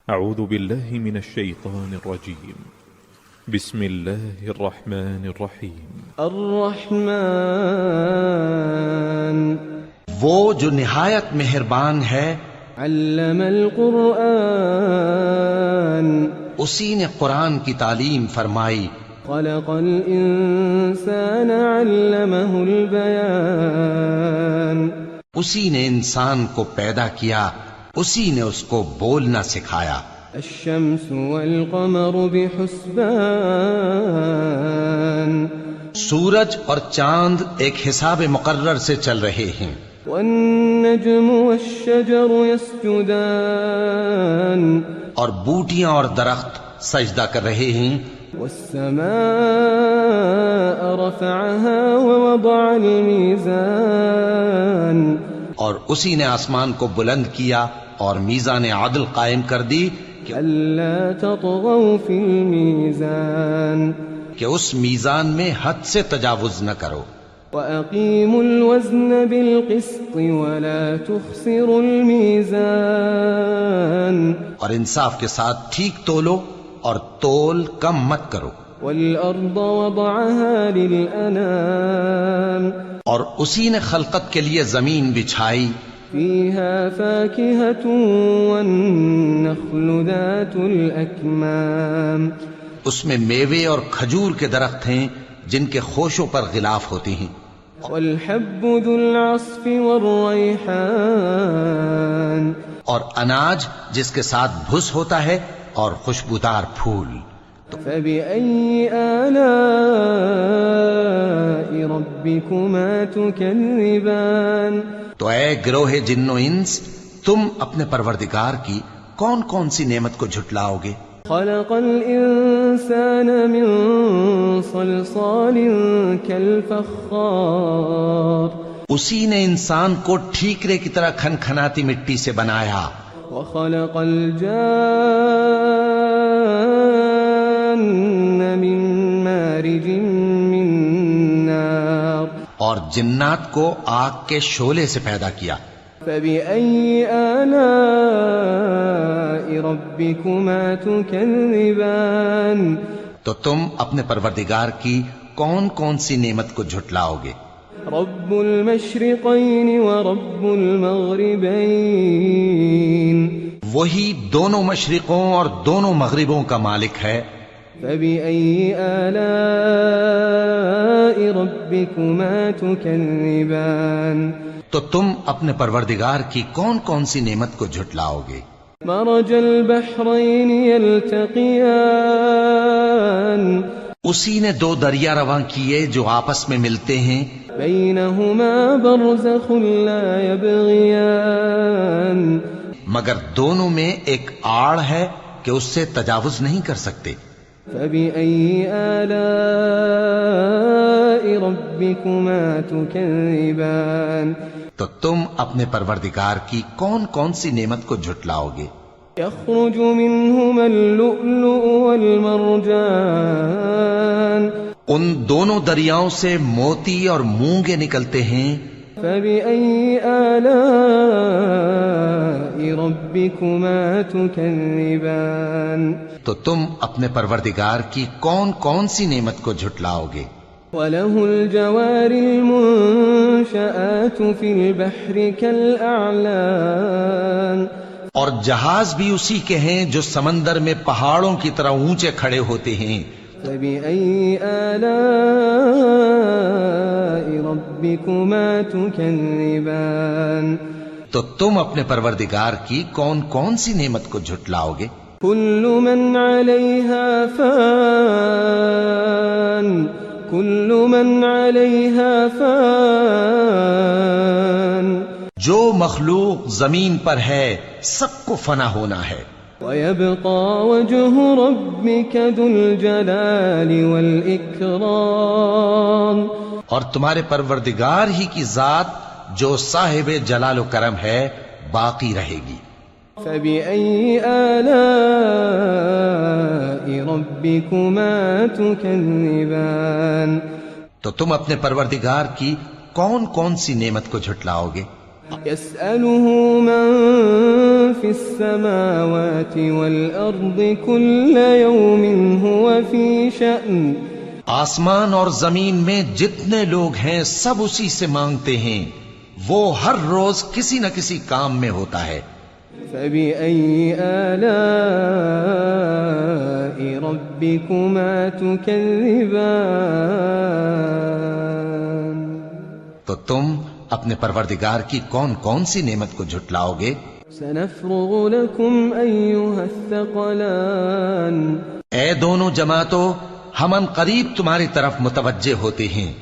أعوذ بالله من الشيطان الرجيم. بسم الله الرحمن الرحيم. الرحمن وہ جو نہایت مہربان ہے، علم القرآن اسی نے قرآن کی تعلیم فرمائی، خلق الإنسان علمه البيان اسی نے انسان کو پیدا کیا، اسی نے اس کو بولنا سکھایا۔ الشمس والقمر بحسبان سورج اور چاند ایک حساب مقرر سے چل رہے ہیں، والنجم والشجر يسجدان اور بوٹیاں اور درخت سجدہ کر رہے ہیں۔ والسماء رفعها ووضع الميزان اور اسی نے آسمان کو بلند کیا اور میزان عدل قائم کر دی ألا تطغوا في الميزان کہ اس میزان میں حد سے تجاوز نہ کرو، وأقيموا الوزن بالقسط ولا تخسروا الميزان اور انصاف کے ساتھ ٹھیک تولو اور تول کم مت کرو۔ والأرض وضعها للأنام اور اسی نے خلقت کے لیے زمین بچھائی، فيها فاكهة والنخل ذات الأكمام اس میں میوے اور کھجور کے درخت ہیں جن کے خوشوں پر غلاف ہوتی ہیں، والحب ذو العصف والريحان اور اناج جس کے ساتھ بھس ہوتا ہے اور خوشبودار پھول۔ فبأي آلاء ربكما تكذبان تو اے گروہ جن و انس، تم اپنے پروردگار کی کون کون سی نعمت کو جھٹلاؤ گے؟ خلق الإنسان من صلصال كالفخار اسی نے انسان کو ٹھیکرے کی طرح کھنکھناتی مٹی سے بنایا، وخلق الجان من مارج من نار اور جنات کو آگ کے شعلے سے پیدا کیا۔ فبأي آلاء ربكما تكذبان تو تم اپنے پروردگار کی کون کون سی نعمت کو جھٹلاؤ گے؟ رب المشرقين ورب المغربين وہی دونوں مشرقوں اور دونوں مغربوں کا مالک ہے۔ فبأي آلاء ربكما تكذبان تو تم اپنے پروردگار کی کون کون سی نعمت کو جھٹلاؤ گے؟ مرج البحرين يلتقيان اسی نے دو دریا رواں کیے جو آپس میں ملتے ہیں، بينهما برزخ لا يبغيان مگر دونوں میں ایک آڑ ہے کہ اس سے تجاوز نہیں کر سکتے۔ فبأي آلاء ربكما تكذبان تو تم اپنے پروردگار کی کون کون سی نعمت کو جھٹلاؤ گے؟ يخرج منهما اللؤلؤ والمرجان ان دونوں دریاؤں سے موتی اور مونگے نکلتے ہیں۔ فبأي آلاء ربكما تكذبان تو تم اپنے پروردگار کی کون کون سی نعمت کو جھٹلاؤ گے؟ وله الجوار المنشآت في البحر كالأعلام اور جہاز بھی اسی کے ہیں جو سمندر میں پہاڑوں کی طرح اونچے کھڑے ہوتے ہیں۔ فبأي آلاء ربكما تكذبان تو تم اپنے پروردگار کی کون کون سی نعمت کو جھٹلاؤ گے؟ كل من عليها فان كل من عليها فان جو مخلوق زمین پر ہے سب کو فنا ہونا ہے، ويبقى وجه ربك ذو الجلال والإكرام اور تمہارے پروردگار ہی کی ذات جو صاحب جلال و کرم ہے باقی رہے گی۔ فبأي آلاء ربكما تكذبان تو تم اپنے پروردگار کی کون کون سی نعمت کو جھٹلاؤ گے؟ يسأله من في السماوات والأرض كل يوم هو في شأن آسمان اور زمین میں جتنے لوگ ہیں سب اسی سے مانگتے ہیں، وہ ہر روز کسی نہ کسی کام میں ہوتا ہے۔ فبأي آلاء ربكما تكذبان تو تم اپنے پروردگار کی کون کون سی نعمت کو جھٹلاؤ گے؟ سنفرغ لكم أيها الثقلان اے دونوں جماعتوں، ہم ان قریب تمہاری طرف متوجہ ہوتے ہیں۔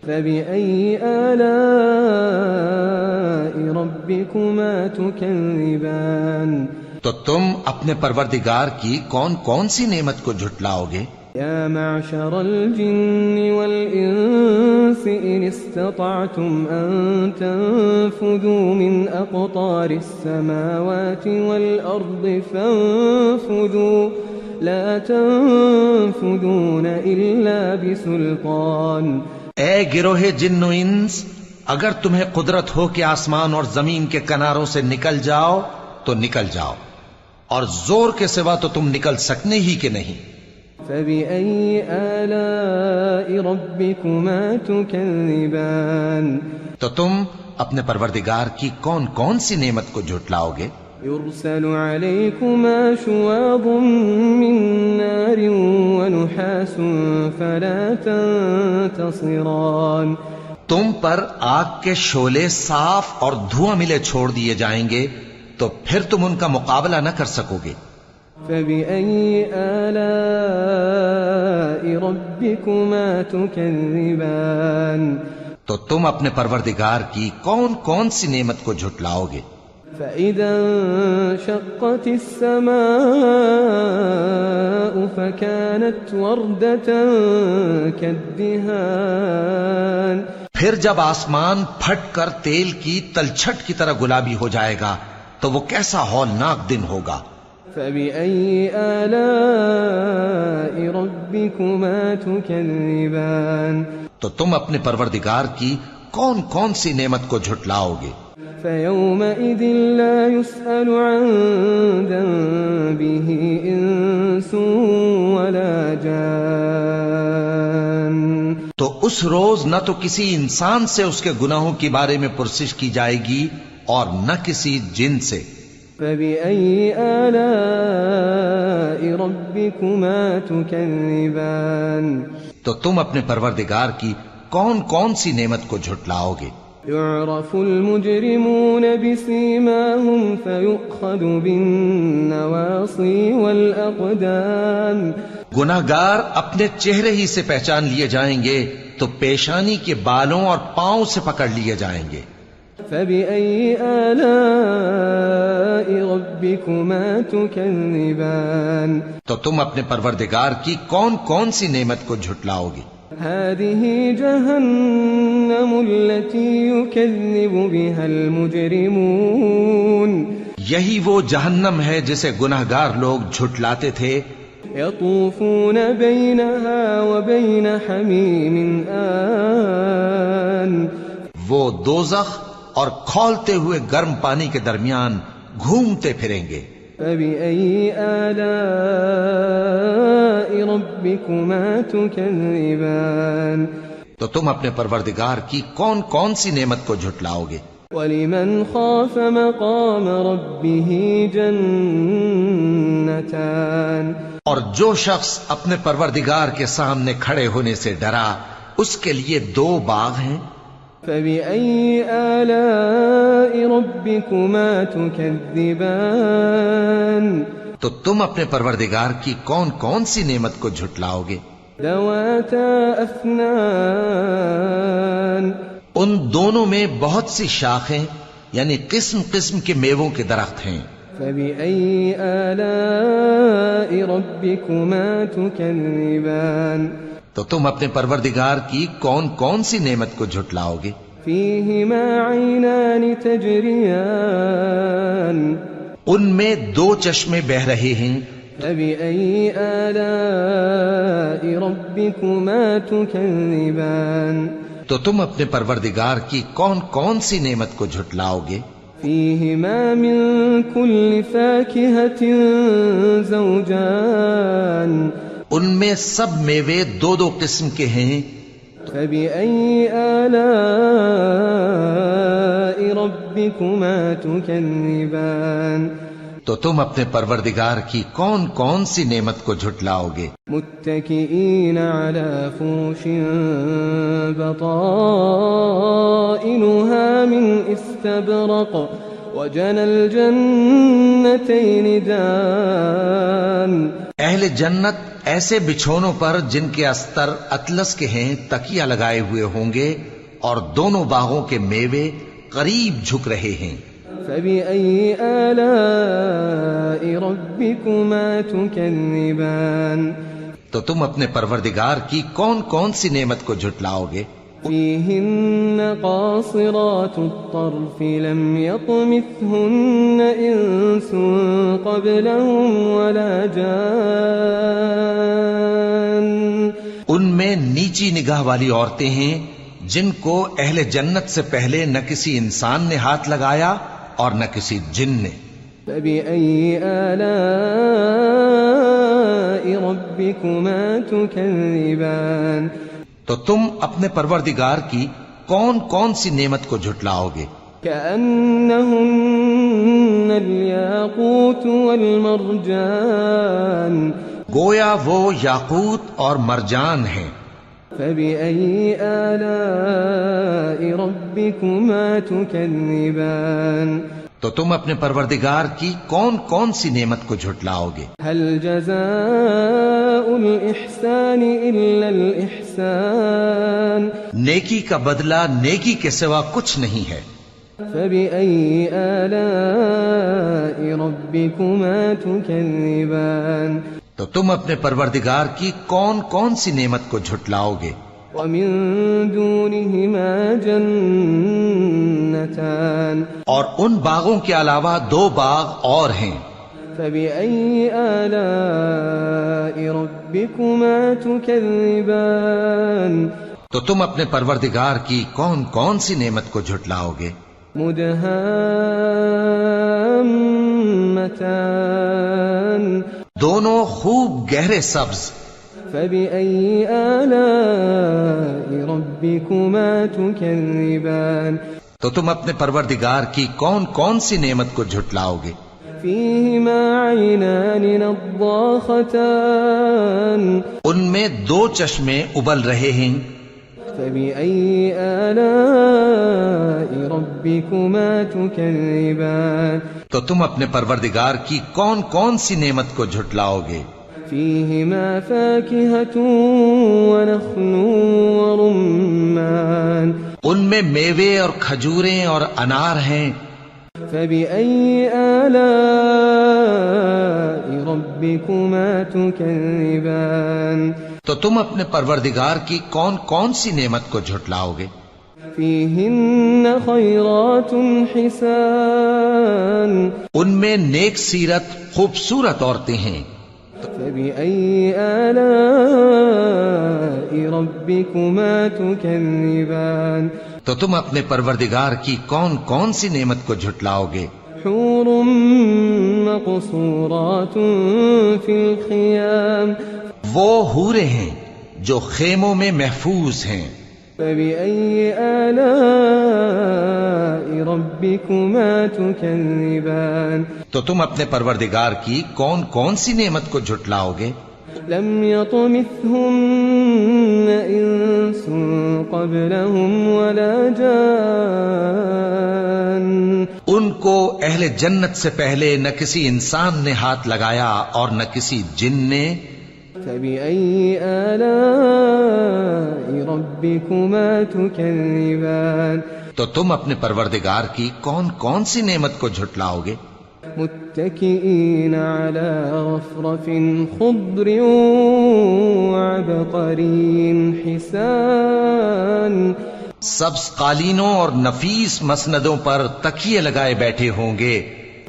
فبأي آلاء ربكما تكذبان تو تم اپنے پروردگار کی کون کون سی نعمت کو جھٹلاؤ گے؟ يا معشر الجن والإنس إن استطعتم أن تنفذوا من أقطار السماوات والأرض فانفذوا لا تنفذون إلا بسلطان۔ اے گروہ جن و انس، اگر تمہیں قدرت ہو کہ آسمان اور زمین کے کناروں سے نکل جاؤ تو نکل جاؤ، اور زور کے سوا تو تم نکل سکنے ہی کہ نہیں۔ فبأي آلاء ربكما تكذبان تو تم اپنے پروردگار کی کون کون سی نعمت کو جھٹلاؤ گے؟ يرسل عليكما شواظ من نار ونحاس فلا تنتصران۔ تم پر آگ کے شعلے صاف اور دھواں ملے چھوڑ دیے جائیں گے تو پھر تم ان کا مقابلہ نہ کر سکو گے۔ فبأي آلاء ربكما تكذبان۔ تو تم اپنے پروردگار کی کون کون سی نعمت کو جھٹلاؤ گے؟ فإذا انشقت السماء فكانت وردة كالدهان۔ پھر جب آسمان پھٹ کر تیل کی تلچھٹ کی طرح گلابی ہو جائے گا تو وہ کیسا ہولناک دن ہوگا۔ فبأي آلاء ربكما تكذبان۔ تو تم اپنے پروردگار کی کون کون سی نعمت کو جھٹلاؤ گے؟ فيومئذ لا يسأل عن ذنبه إنس ولا جان۔ تو اس روز نہ تو کسی انسان سے اس کے گناہوں کے بارے میں پرسش کی جائے گی اور نہ کسی جن سے۔ فبأي آلاء ربكما تكذبان۔ تو تم اپنے پروردگار کی کون کون سی نعمت کو جھٹلاؤ گے؟ يعرف المجرمون بسيماهم فيؤخذ بالنواصي والأقدام۔ گناہگار اپنے چہرے ہی سے پہچان لیے جائیں گے تو پیشانی کے بالوں اور پاؤں سے پکڑ لیے جائیں گے۔ فبأي آلاء ربكما تكذبان۔ تو تم اپنے پروردگار کی کون کون سی نعمت کو جھٹلاؤ گے؟ هذه جهنم التي يكذب بها المجرمون۔ یہی وہ جہنم ہے جسے گناہگار لوگ جھٹلاتے تھے۔ يطوفون بينها وبين حميم آن۔ وہ دوزخ اور کھولتے ہوئے گرم پانی کے درمیان گھومتے پھریں گے۔ فبأي آلاء ربكما تكذبان۔ تو تم اپنے پروردگار کی کون کون سی نعمت کو جھٹلاؤ گے؟ ولمن خاف مقام ربه جنتان۔ اور جو شخص اپنے پروردگار کے سامنے کھڑے ہونے سے ڈرا اس کے لیے دو باغ ہیں۔ فبأي آلاء ربكما تكذبان۔ تو تم اپنے پروردگار کی کون کون سی نعمت کو جھٹلاؤ گے؟ ذواتا أفنان۔ ان دونوں میں بہت سی شاخیں یعنی قسم قسم کے میووں کے درخت ہیں۔ فبأي آلاء ربكما تكذبان۔ تو تم اپنے پروردگار کی کون کون سی نعمت کو جھٹلاؤ گے؟ فيهما عينان تجريان۔ ان میں دو چشمے بہ رہے ہیں۔ فبأي آلاء ربكما تكذبان۔ تو تو تم اپنے پروردگار کی کون کون سی نعمت کو جھٹلاؤ گے؟ فيهما من كل فاكهة زوجان ان میں سب میوے دو دو قسم کے ہیں، فبأي آلاء ربكما تكذبان تو تم اپنے پروردگار کی کون کون سی نعمت کو جھٹلاؤ گے؟ متكئين على فرش بطائنها من استبرق وجنى الجنتين دان اہل جنت ایسے بچھونوں پر جن کے استر اطلس کے ہیں تکیہ لگائے ہوئے ہوں گے، اور دونوں باغوں کے میوے قریب جھک رہے ہیں۔ فبأي آلاء ربكما تكذبان تو تم اپنے پروردگار کی کون کون سی نعمت کو جھٹلاؤ گے؟ فيهن قاصرات الطرف لم يطمثهن إنس قبلهم ولا جان ان میں نیچی نگاہ والی عورتیں ہیں جن کو اہل جنت سے پہلے نہ کسی انسان نے ہاتھ لگایا اور نہ کسی جن نے۔ فبأي آلاء ربكما تكذبان تو تم اپنے پروردگار کی کون کون سی نعمت کو جھٹلاؤ گے؟ كأنهن الياقوت والمرجان گویا وہ یاقوت اور مرجان ہیں۔ فبأي آلاء ربكما تكذبان تو تم اپنے پروردگار کی کون کون سی نعمت کو جھٹلاؤ گے؟ هل جزاء الإحسان إلا الإحسان نیکی کا بدلہ نیکی کے سوا کچھ نہیں ہے۔ فبأي آلاء ربكما تكذبان تو تم اپنے پروردگار کی کون کون سی نعمت کو جھٹلاؤ گے؟ ومن دونهما جنتان اور ان باغوں کے علاوہ دو باغ اور ہیں۔ فبأي آلاء ربكما تكذبان تو تم اپنے پروردگار کی کون کون سی نعمت کو جھٹلاؤ گے؟ مدهامتان دونوں خوب گہرے سبز۔ فبأي آلاء ربكما تكذبان تو تم اپنے پروردگار کی کون کون سی نعمت کو جھٹلاؤ گے؟ فيهما عينان نضاختان ان میں دو چشمے ابل رہے ہیں۔ فبأي آلاء ربكما تكذبان تو تم اپنے پروردگار کی کون کون سی نعمت کو جھٹلاؤ گے؟ فيهما فاكهة ونخل ورمان ان میں میوے اور کھجوریں اور انار ہیں۔ فبأي آلاء ربكما تكذبان تو تم اپنے پروردگار کی کون کون سی نعمت کو جھٹلاؤ گے؟ فيهن خيرات حسان ان میں نیک سیرت خوبصورت عورتیں ہیں۔ فبأي آلاء ربكما تكذبان تو تم اپنے پروردگار کی کون کون سی نعمت کو جھٹلاؤ گے؟ حور مقصورات في الخيام وہ حوریں ہیں جو خیموں میں محفوظ ہیں۔ فبأي آلاء ربكما تكذبان تو تم اپنے پروردگار کی کون کون سی نعمت کو جھٹلاؤ گے؟ لم يطمثهن إنس قبلهم ولا جان ان کو اہل جنت سے پہلے نہ کسی انسان نے ہاتھ لگایا اور نہ کسی جن نے۔ فبأي آلاء ربكما تكذبان تو تم اپنے پروردگار کی کون کون سی نعمت کو جھٹلاؤ گے؟ متكئين على رفرف خضر وعبقري حسان سبز قالینوں اور نفیس مسندوں پر تکیے لگائے بیٹھے ہوں گے۔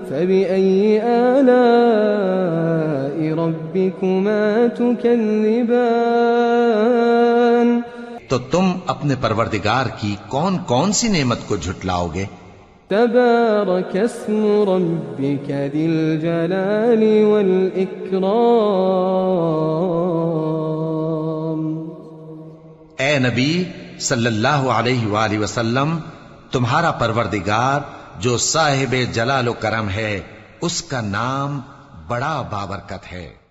فبأي آلاء ربكما تكذبان تو تم اپنے پروردگار کی کون کون سی نعمت کو جھٹلاؤ گے؟ تبارك اسم ربك ذي الجلال والإكرام. اے نبی صلی اللہ علیہ وآلہ وسلم، تمہارا پروردگار جو صاحب جلال و کرم ہے، اس کا نام بڑا بابرکت ہے.